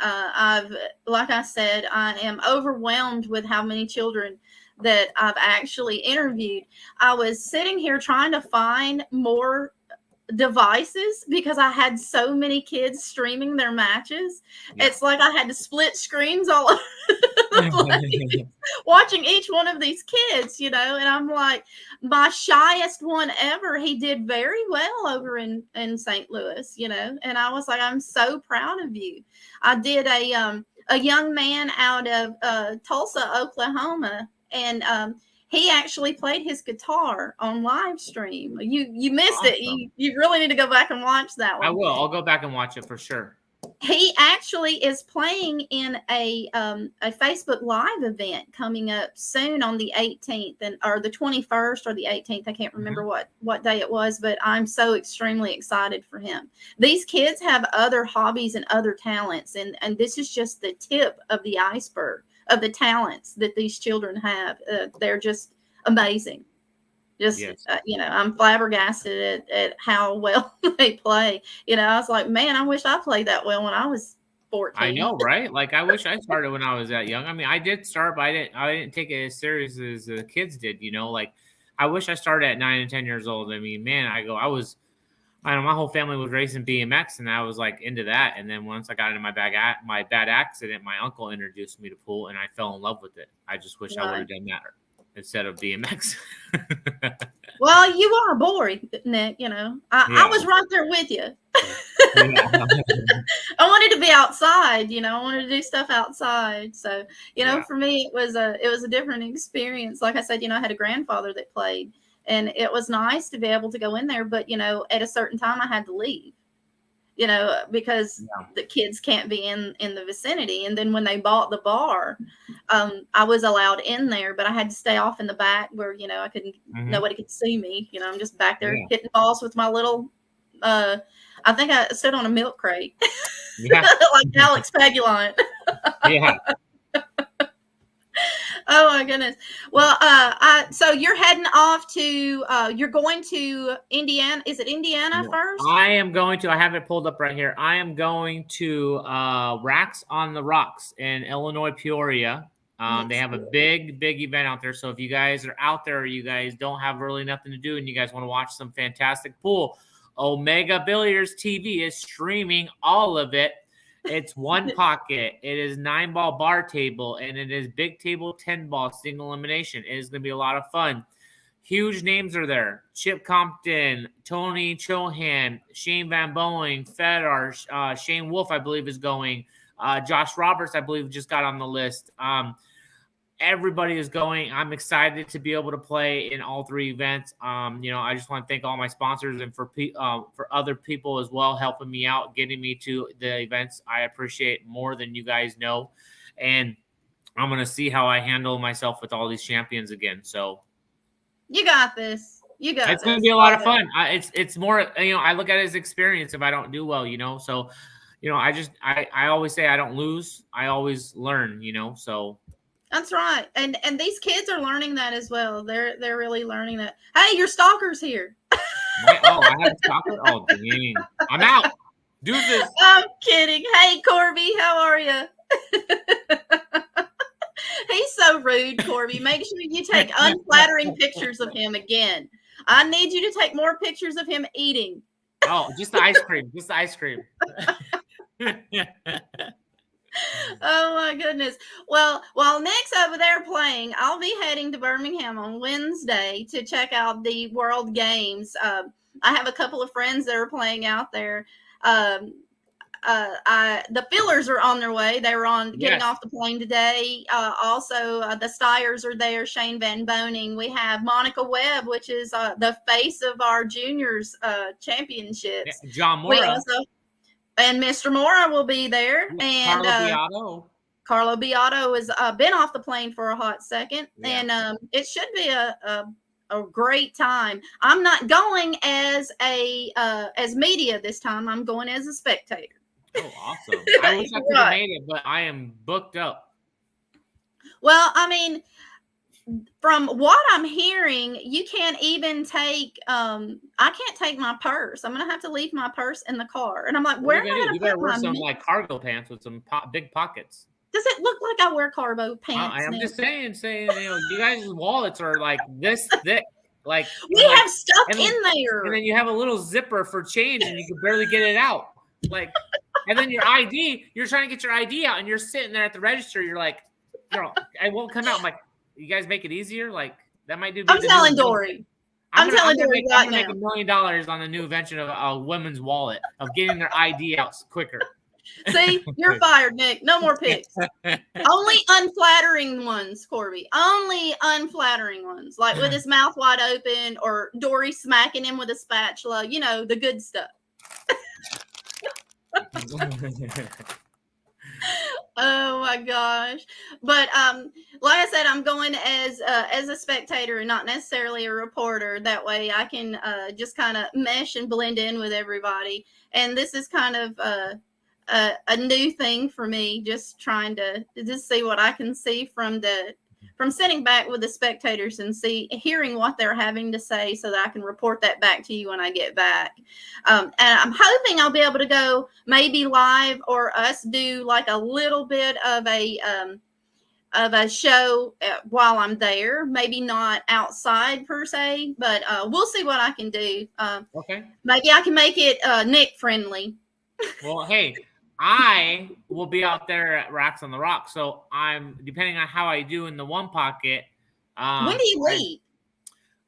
like I said, I am overwhelmed with how many children that I've actually interviewed. I was sitting here trying to find more devices because I had so many kids streaming their matches. Yeah. It's like I had to split screens all over the place, watching each one of these kids, you know, and I'm like, my shyest one ever, he did very well over in St. Louis, you know, and I was like, I'm so proud of you. I did a young man out of Tulsa, Oklahoma, and he actually played his guitar on live stream. You missed it. You really need to go back and watch that one. I will. I'll go back and watch it for sure. He actually is playing in a Facebook Live event coming up soon on the 18th or the 21st or the 18th. I can't remember what day it was, but I'm so extremely excited for him. These kids have other hobbies and other talents, and this is just the tip of the iceberg of the talents that these children have. They're just amazing. Just, yes. You know, I'm flabbergasted at how well they play. You know, I was like, man, I wish I played that well when I was 14. I know, right? Like, I wish I started when I was that young. I mean, I did start, but I didn't take it as serious as the kids did, you know? Like, I wish I started at 9 and 10 years old. I mean, man, I know my whole family was racing BMX, and I was, like, into that. And then once I got into my bad accident, my uncle introduced me to pool, and I fell in love with it. I just wish I would have done that instead of BMX. Well, you are a boy, Nick, you know. I was right there with you. I wanted to be outside, you know. I wanted to do stuff outside. So, you know, for me it was a different experience. Like I said, you know, I had a grandfather that played, and it was nice to be able to go in there, but you know, at a certain time I had to leave. You know, because the kids can't be in the vicinity. And then when they bought the bar, I was allowed in there, but I had to stay off in the back where, you know, I couldn't, nobody could see me. You know, I'm just back there hitting balls with my little, I think I stood on a milk crate, like Alex Pagulant. Yeah. Oh my goodness. Well, so you're heading off to, you're going to Indiana. Is it Indiana first? I have it pulled up right here. I am going to Racks on the Rocks in Illinois, Peoria. They have a big event out there. So if you guys are out there, you guys don't have really nothing to do and you guys want to watch some fantastic pool, Omega Billiards TV is streaming all of it. It's one pocket. It is 9-ball bar table, and it is big table 10-ball single elimination. It is going to be a lot of fun. Huge names are there: Chip Compton, Tony Chohan, Shane Van Boeing, Fedor, Shane Wolf, I believe, is going. Josh Roberts, I believe, just got on the list. Everybody is going. I'm excited to be able to play in all three events. You know, I just want to thank all my sponsors and for other people as well, helping me out, getting me to the events. I appreciate more than you guys know. And I'm going to see how I handle myself with all these champions again. So you got this. It's going to be a lot of fun. It's more, you know, I look at it as experience if I don't do well, you know. So, you know, I always say I don't lose. I always learn, you know, so. That's right. And these kids are learning that as well. They're really learning that. Hey, your stalker's here. I have a stalker? Oh, dang. I'm out. Deuces. I'm kidding. Hey, Corby, how are you? He's so rude, Corby. Make sure you take unflattering pictures of him again. I need you to take more pictures of him eating. Oh, just the ice cream. Just the ice cream. Oh my goodness. Well, while Nick's over there playing, I'll be heading to Birmingham on Wednesday to check out the World Games. I have a couple of friends that are playing out there. The fillers are on their way. They were getting off the plane today. Also, the Stiers are there. Shane Van Boening. We have Monica Webb, which is the face of our juniors championships. Yeah, John Mora. And Mr. Mora will be there. And Carlo Beato has been off the plane for a hot second. Yeah. And it should be a great time. I'm not going as media this time. I'm going as a spectator. Oh, awesome. I wish I could have made it, but I am booked up. Well, I mean, from what I'm hearing, you can't even take, I can't take my purse. I'm going to have to leave my purse in the car. And I'm like, where am I going to put my... You better wear some like cargo pants with some big pockets. Does it look like I wear cargo pants? I'm just saying, you know, you guys' wallets are like this thick. Like we have stuff in there. And then you have a little zipper for change and you can barely get it out. Like, and then your ID, you're trying to get your ID out and you're sitting there at the register. You're like, girl, I won't come out. I'm like, you guys make it easier? Like, that might do. I'm telling Dory. I'm telling Dory right now. I'm going to make $1 million on the new invention of a women's wallet, of getting their ID out quicker. See, you're fired, Nick. No more pics. Only unflattering ones, Corby. Only unflattering ones, like with his mouth wide open or Dory smacking him with a spatula. You know, the good stuff. Oh my gosh. But like I said, I'm going as a spectator and not necessarily a reporter. That way I can just kind of mesh and blend in with everybody. And this is kind of a new thing for me, just trying to just see what I can see from sitting back with the spectators and hearing what they're having to say, so that I can report that back to you when I get back. And I'm hoping I'll be able to go maybe live, or us do like a little bit of a show while I'm there. Maybe not outside per se, but we'll see what I can do. Okay. Maybe I can make it Nick friendly. Well, hey, I will be out there at Racks on the Rock. So I'm, depending on how I do in the one pocket. When do you leave?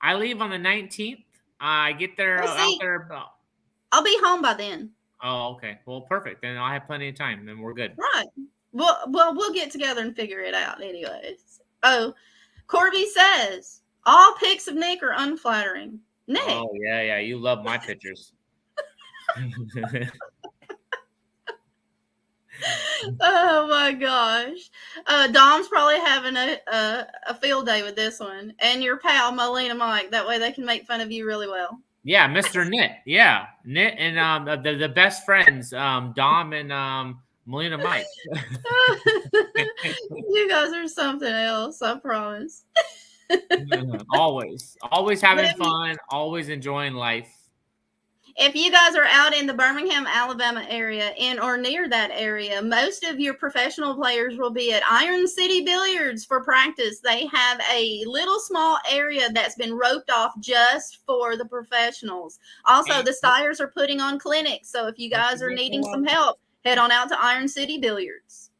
I leave on the 19th. I get there out there. I'll be home by then. Oh, okay. Well, perfect. Then I'll have plenty of time. Then we're good. Right. Well, we'll get together and figure it out anyways. Oh, Corby says all pics of Nick are unflattering. Nick. Oh, yeah. You love my pictures. Oh my gosh. Dom's probably having a field day with this one. And your pal Melina Mike. That way they can make fun of you really well. Yeah, Mr. Knit. Yeah. Knit and the best friends, Dom and Melina Mike. You guys are something else, I promise. Always having fun, always enjoying life. If you guys are out in the Birmingham, Alabama area, in or near that area, most of your professional players will be at Iron City Billiards for practice. They have a little small area that's been roped off just for the professionals. Also, the Styers are putting on clinics. So if you guys are needing some help, head on out to Iron City Billiards.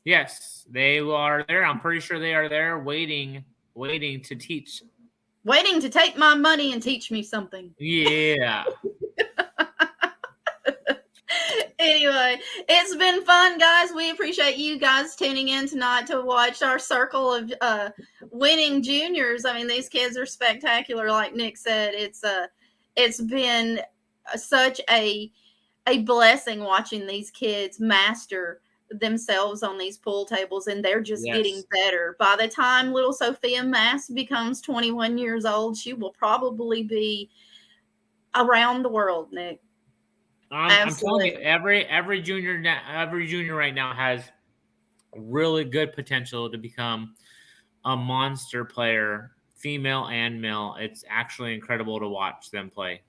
Yes, they are there. I'm pretty sure they are there waiting to teach. Waiting to take my money and teach me something. Yeah. Anyway, it's been fun, guys. We appreciate you guys tuning in tonight to watch our circle of winning juniors. I mean, these kids are spectacular. Like Nick said, it's been such a blessing watching these kids master themselves on these pool tables, and they're just getting better. By the time little Sofia Mast becomes 21 years old, she will probably be around the world, Nick. I'm telling you, every junior right now has really good potential to become a monster player, female and male. It's actually incredible to watch them play.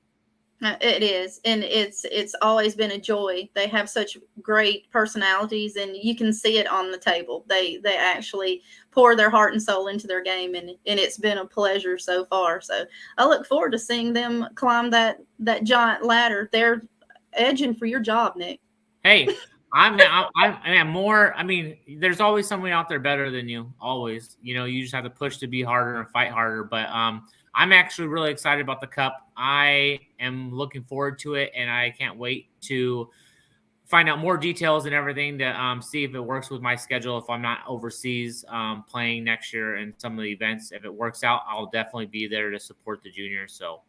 It is, and it's always been a joy. They have such great personalities, and you can see it on the table. They actually pour their heart and soul into their game, and it's been a pleasure so far. So I look forward to seeing them climb that giant ladder. They're edging for your job, Nick. Hey, I'm more. I mean, there's always someone out there better than you. Always, you just have to push to be harder and fight harder. But I'm actually really excited about the Cup. I am looking forward to it, and I can't wait to find out more details and everything to see if it works with my schedule. If I'm not overseas playing next year in some of the events, if it works out, I'll definitely be there to support the juniors. So.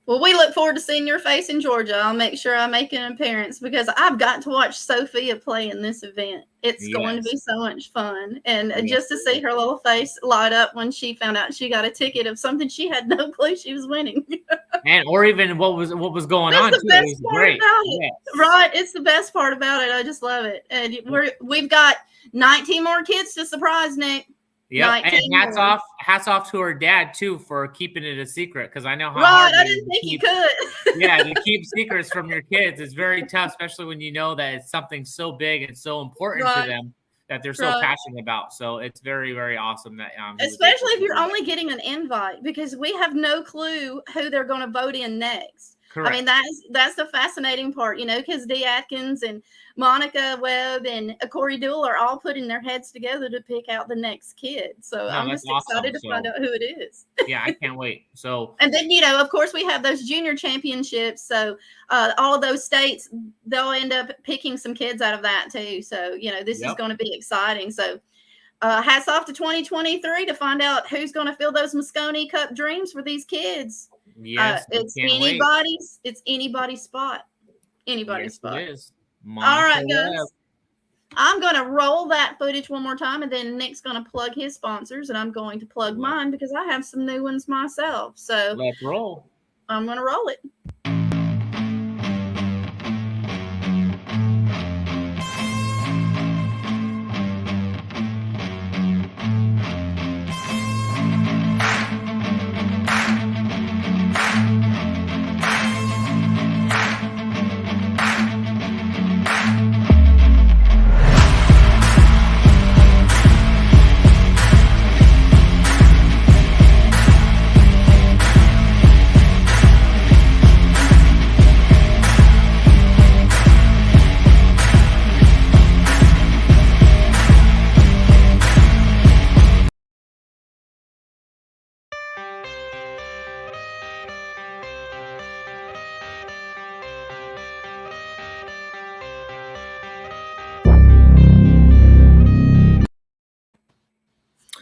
Well, we look forward to seeing your face in Georgia. I'll make sure I make an appearance because I've got to watch Sophia play in this event. It's going to be so much fun. And just to see her little face light up when she found out she got a ticket of something she had no clue she was winning. Or even what was going on. That's the best part about it. Right. It's the best part about it. I just love it. And we've got 19 more kids to surprise, Nick. Yeah, and hats off to her dad too for keeping it a secret, because I know how hard I didn't think you could. Yeah, to keep secrets from your kids is very tough, especially when you know that it's something so big and so important to them. that they're so passionate about. So it's very, very awesome that especially if you're only getting an invite, because we have no clue who they're going to vote in next. Correct. I mean, that's the fascinating part, you know, because Dee Atkins and Monica Webb and Corey Deuel are all putting their heads together to pick out the next kid. So I'm just excited to find out who it is. Yeah, I can't wait. So, and then, you know, of course, we have those junior championships. So all of those states, they'll end up picking some kids out of that too. So, you know, this is going to be exciting. So hats off to 2023 to find out who's going to fill those Moscone Cup dreams for these kids. Yes, it's anybody's. Wait. It's anybody's spot. Anybody's spot. It is. All right, guys. I'm going to roll that footage one more time, and then Nick's going to plug his sponsors, and I'm going to plug mine because I have some new ones myself. So let's roll. I'm going to roll it.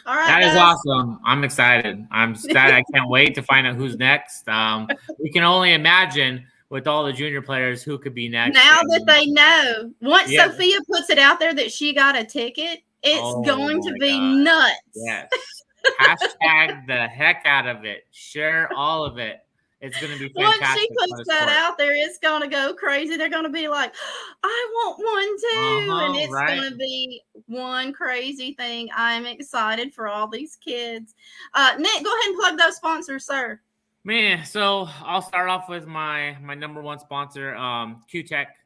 All right, that is awesome. I'm excited. I'm excited. I can't wait to find out who's next. We can only imagine with all the junior players who could be next. Now that they know, once Sophia puts it out there that she got a ticket, it's going to be nuts. Yes. Hashtag the heck out of it. Share all of it. It's going to be fantastic. Once she puts that out there, it's going to go crazy. They're going to be like, I want one too. And it's going to be one crazy thing. I'm excited for all these kids. Nick, go ahead and plug those sponsors, sir. Man, so I'll start off with my number one sponsor, Q-Tech.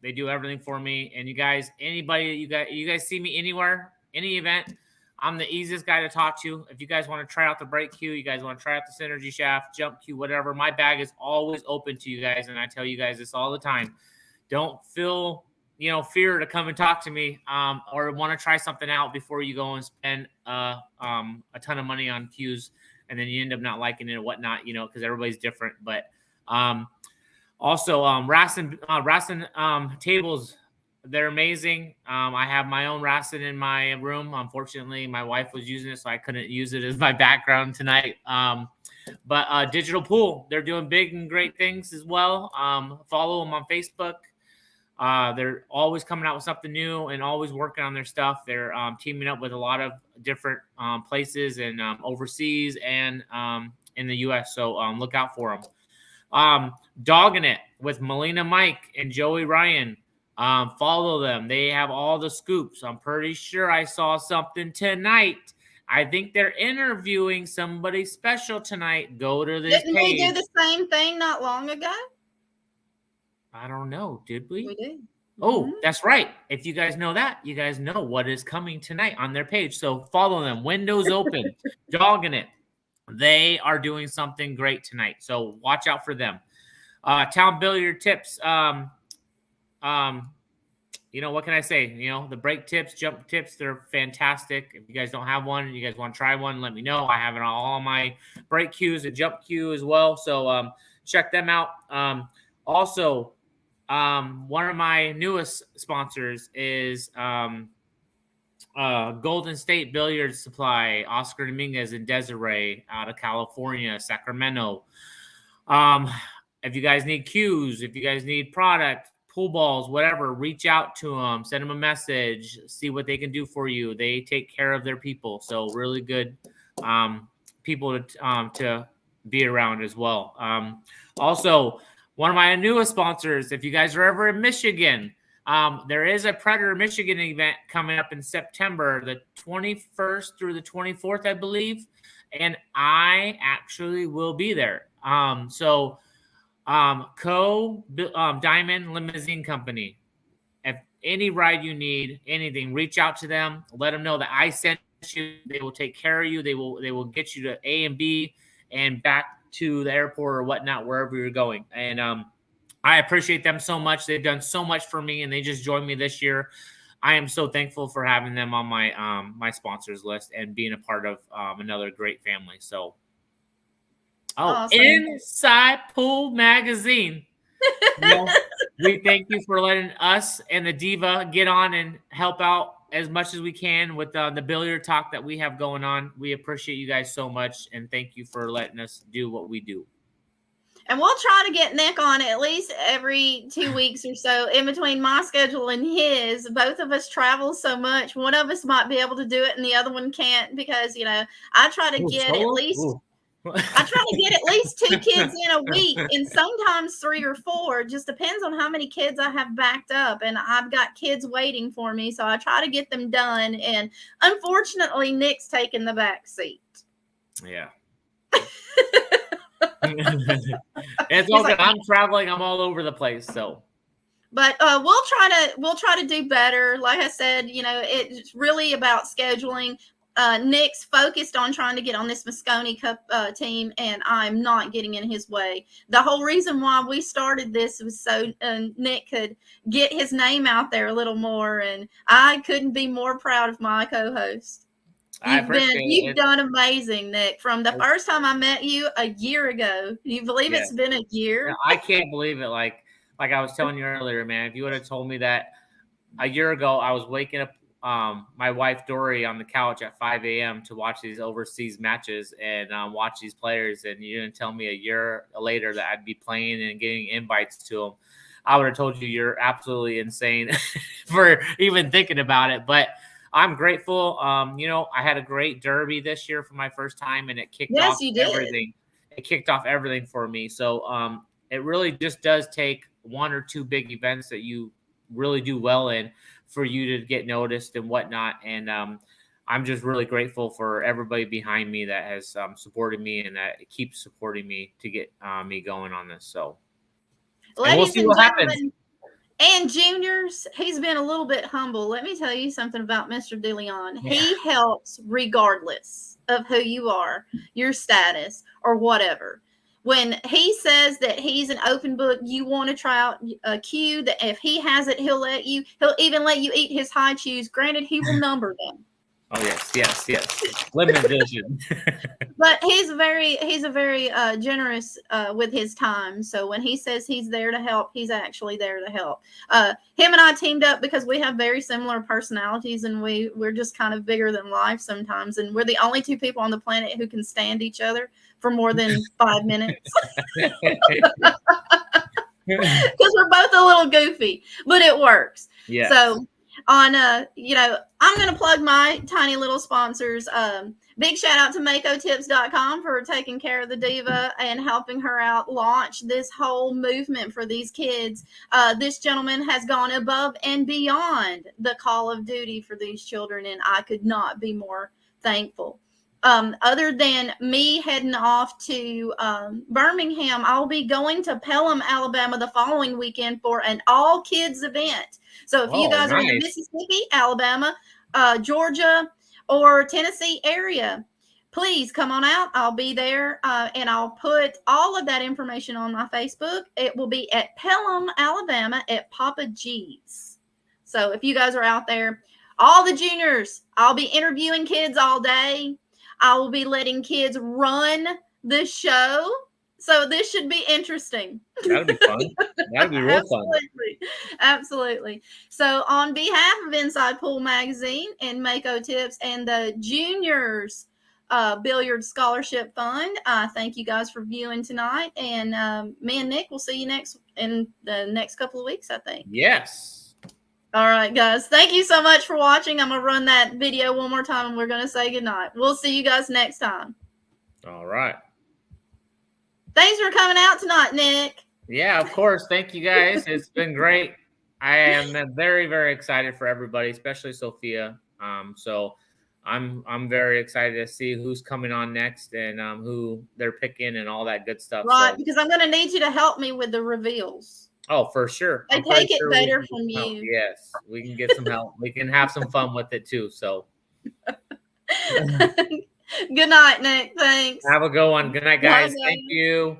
They do everything for me. And you guys, anybody, you guys see me anywhere, any event, I'm the easiest guy to talk to. If you guys want to try out the brake cue, you guys want to try out the synergy shaft, jump cue, whatever, my bag is always open to you guys. And I tell you guys this all the time. Don't feel, fear to come and talk to me or want to try something out before you go and spend a ton of money on cues. And then you end up not liking it or whatnot, because everybody's different. But also Rassin tables, they're amazing. I have my own Rassin in my room. Unfortunately, my wife was using it, so I couldn't use it as my background tonight. But Digital Pool, they're doing big and great things as well. Follow them on Facebook. They're always coming out with something new and always working on their stuff. They're teaming up with a lot of different places and overseas and in the U.S. So look out for them. Dogging It with Melina Mike and Joey Ryan. Follow them. They have all the scoops. I'm pretty sure I saw something tonight. I think they're interviewing somebody special tonight. Go to this Didn't page. we do the same thing not long ago? I don't know. Did we? We did. Oh, that's right. If you guys know that, you guys know what is coming tonight on their page. So follow them. Windows open. Dogging It. They are doing something great tonight. So watch out for them. Town Billiard Tips. What can I say? The break tips, jump tips, they're fantastic. If you guys don't have one, you guys want to try one, let me know. I have it on all my break cues and jump cue as well. So check them out. Also, one of my newest sponsors is Golden State Billiard Supply, Oscar Dominguez and Desiree out of California, Sacramento. If you guys need cues, if you guys need product, pool balls, whatever, reach out to them, send them a message, see what they can do for you. They take care of their people. So really good people to be around as well. Also, one of my newest sponsors, if you guys are ever in Michigan, there is a Predator Michigan event coming up in September, the 21st through the 24th, I believe. And I actually will be there. Diamond Limousine Company. If any ride you need, anything, reach out to them. Let them know that I sent you. They will take care of you. They will get you to A and B and back to the airport or whatnot, wherever you're going. And I appreciate them so much. They've done so much for me, and they just joined me this year. I am so thankful for having them on my my sponsors list and being a part of another great family. So, Awesome. Inside Pool Magazine. We thank you for letting us and the Diva get on and help out as much as we can with the billiard talk that we have going on. We appreciate you guys so much, and thank you for letting us do what we do. And we'll try to get Nick on at least every 2 weeks or so in between my schedule and his. Both of us travel so much. One of us might be able to do it and the other one can't because, I try to get at least I try to get at least 2 kids in a week and sometimes 3 or 4. It just depends on how many kids I have backed up. And I've got kids waiting for me. So I try to get them done. And unfortunately, Nick's taking the back seat. Yeah. It's all good. I'm traveling. I'm all over the place. So, but we'll try to do better. Like I said, it's really about scheduling. Nick's focused on trying to get on this Moscone Cup team, and I'm not getting in his way. The whole reason why we started this was so Nick could get his name out there a little more, and I couldn't be more proud of my co-host. You've done amazing, Nick. From the first time I met you a year ago. You believe it's been a year? I can't believe it. Like I was telling you earlier, man, if you would have told me that a year ago, I was waking up my wife Dory on the couch at 5 a.m. to watch these overseas matches and watch these players, and you didn't tell me a year later that I'd be playing and getting invites to them, I would have told you you're absolutely insane for even thinking about it. But I'm grateful. I had a great derby this year for my first time, and it kicked off everything. It kicked off everything for me. So it really just does take 1 or 2 big events that you really do well in for you to get noticed and whatnot. And I'm just really grateful for everybody behind me that has supported me and that keeps supporting me to get me going on this. So we'll see what happens. And juniors, he's been a little bit humble. Let me tell you something about Mr. DeLeon. Yeah. He helps regardless of who you are, your status, or whatever. When he says that he's an open book, you want to try out a cue, that if he has it, he'll even let you eat his high chews. Granted, he will number them. Oh, yes. Limited vision. But he's a very generous with his time. So when he says he's there to help, he's actually there to help. Him and I teamed up because we have very similar personalities, and we're just kind of bigger than life sometimes. And we're the only 2 people on the planet who can stand each other for more than 5 minutes. Because we're both a little goofy, but it works. Yeah. So on I'm going to plug my tiny little sponsors. Big shout out to MakoTips.com for taking care of the Diva and helping her out launch this whole movement for these kids. This gentleman has gone above and beyond the call of duty for these children, and I could not be more thankful. Other than me heading off to Birmingham, I'll be going to Pelham, Alabama the following weekend for an all kids event. So if you guys are in the Mississippi, Alabama, Georgia, or Tennessee area, please come on out. I'll be there, and I'll put all of that information on my Facebook. It will be at Pelham, Alabama at Papa G's. So if you guys are out there, all the juniors, I'll be interviewing kids all day. I will be letting kids run the show. So this should be interesting. That'll be fun. That'll be real fun. Absolutely. So on behalf of Inside Pool Magazine and Mako Tips and the Juniors Billiard Scholarship Fund, thank you guys for viewing tonight. And me and Nick will see you in the next couple of weeks, I think. Yes. All right, guys. Thank you so much for watching. I'm going to run that video one more time, and we're going to say goodnight. We'll see you guys next time. All right. Thanks for coming out tonight, Nick. Yeah, of course. Thank you, guys. It's been great. I am very, very excited for everybody, especially Sophia. So I'm very excited to see who's coming on next and who they're picking and all that good stuff. Right, so. Because I'm going to need you to help me with the reveals. Oh, for sure. They I'm pretty take it sure we better can from get some help. you. Yes, we can get some help. We can have some fun with it too. So, Good night, Nick. Thanks. have a good one. Good night, guys. Bye, Thank guys. you.